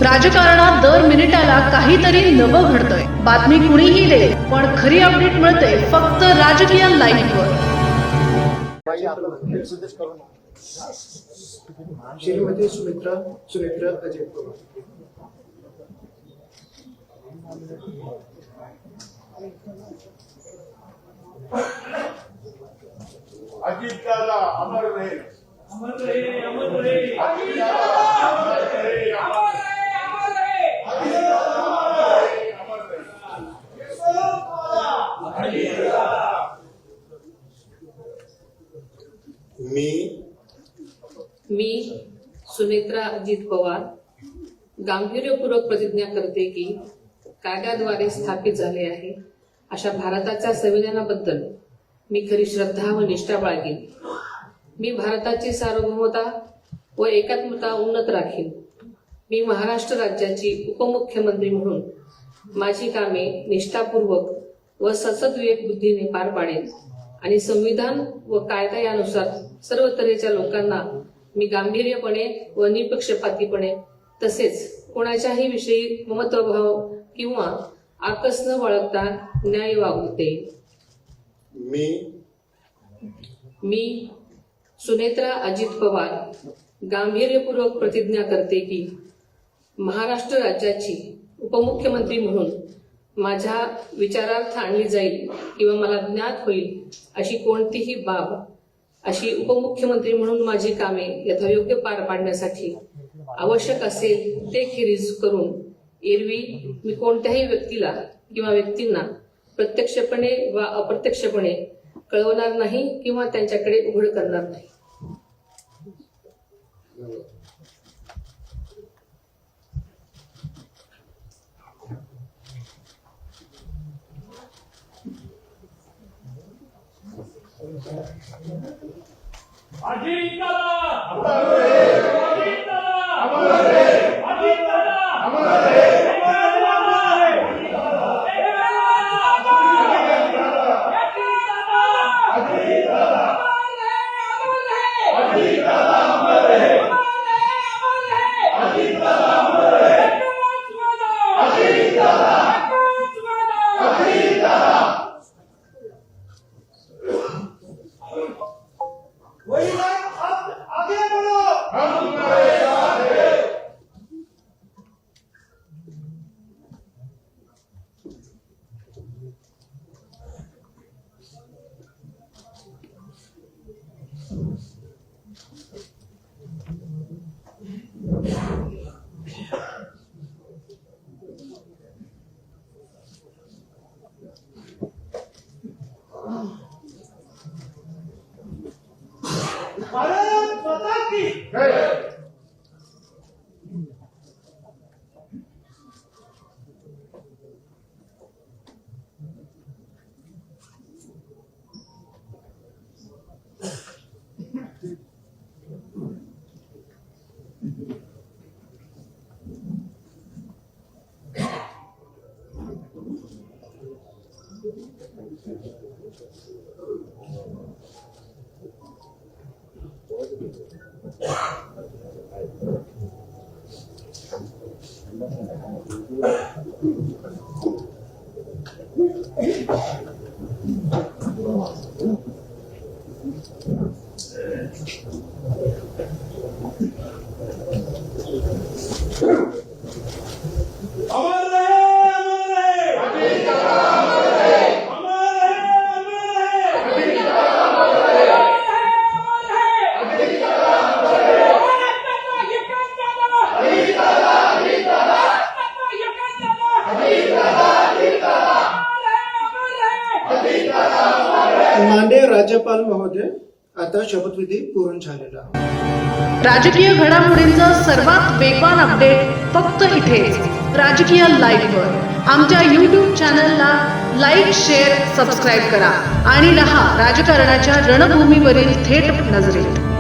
राजकारणात दर मिनिटाला काहीतरी नवं घडतंय। बातमी कुणीही दे, पण खरी अपडेट मिळते फक्त राजकीय लाईव्हवर। श्रीमती सुनेत्रा अजित पवार। अजित दादा अमर रहे, अमर रहे, अमर रहे। अजित दादा अमर रहे, अमर रहे, अमर रहे। अजित दादा अमर रहे, अमर रहे। अजित दादा। मी सुनेत्रा अजित पवार गांभीर्यपूर्वक प्रतिज्ञा करते की कायद्याद्वारे स्थापित झाले आहे अशा भारताच्या संविधानाबद्दल मी खरी श्रद्धा व निष्ठा बाळगेन। मी भारताची सार्वभौमता व एकात्मता उन्नत राखीन। मी महाराष्ट्र राज्याची उपमुख्यमंत्री म्हणून माझी कामे निष्ठापूर्वक व ससद्विवेक बुद्धीने पार पाडेन आणि संविधान व कायदा यानुसार सर्व तऱ्हेच्या लोकांना मी गांभीर्यपणे व निपक्षपातीपणे तसेच कोणाच्याही विषयी ममत्वभाव किंवा आकस न बाळगता न्याय वागवते। मी सुनेत्रा अजित पवार गांभीर्यपूर्वक प्रतिज्ञा करते की महाराष्ट्र राज्याची उपमुख्यमंत्री म्हणून माझ्या विचारार्थ आणली जाईल किंवा मला ज्ञात होईल अशी कोणतीही बाब अशी उपमुख्यमंत्री म्हणून माझी कामे यथायोग्य पार पाडण्यासाठी आवश्यक असेल ते खेरीज करून एरवी मी कोणत्याही व्यक्तीला किंवा व्यक्तींना प्रत्यक्षपणे वा अप्रत्यक्षपणे कळवणार नाही किंवा त्यांच्याकडे उघड करणार नाही। अजित दादा अमर रहे, अजित दादा अमर रहे, अजित दादा अमर रहे। आगे बढ़ो, हम तुम्हारे साथ हैं। भारत माता की जय। अमर रहे, अमर रहे। अजित दादा अमर रहे, अमर रहे, अमर रहे। अजित दादा अमर रहे, अजित दादा अमर रहे। अजित दादा, अजित दादा, अजित दादा, अजित दादा अमर रहे। माननीय राज्यपाल महोदय, आता शपथविधी पूर्ण झालेला आहे। राजकीय घडामोडींचा सर्वात वेगवान अपडेट फक्त इथेच राजकीय लाईव्हवर। आमच्या YouTube चॅनलला लाईक, शेअर, सबस्क्राईब करा आणि रहा राजकारणाच्या रणभूमीवरील थेट नजरेत।